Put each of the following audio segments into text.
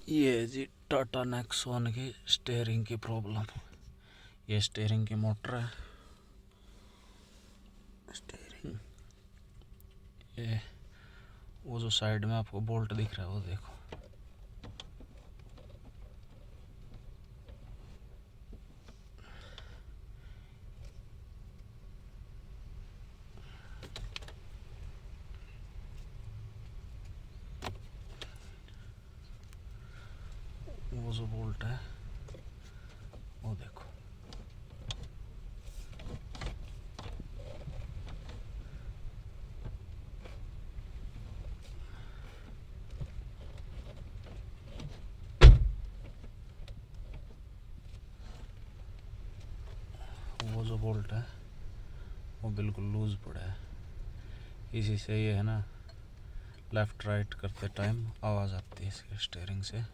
ये है जी टाटा नेक्सॉन की स्टीयरिंग की प्रॉब्लम। ये स्टीयरिंग की मोटर है। स्टीयरिंग ये वो जो साइड में आपको बोल्ट दिख रहा है वो देखो, वो जो बोल्ट है वो देखो। वो जो बोल्ट है वो बिल्कुल लूज पड़ा है। इसी से ये है ना, लेफ्ट राइट करते टाइम आवाज़ आती है इसके स्टीयरिंग से।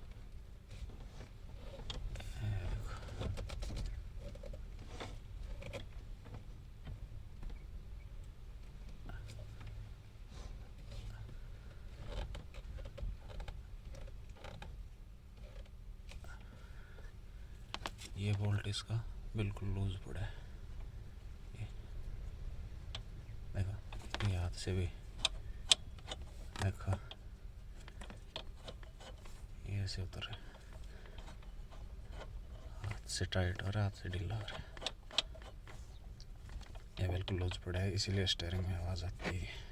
ये बोल्ट इसका बिल्कुल लूज पड़ा है। ये देखो, ये हाथ से भी देखो, ये से उतर है, हाथ से टाइट हो रहा है, हाथ से ढीला हो रहा है। ये बिल्कुल लूज पड़ा है, इसीलिए स्टीयरिंग में आवाज़ आती है।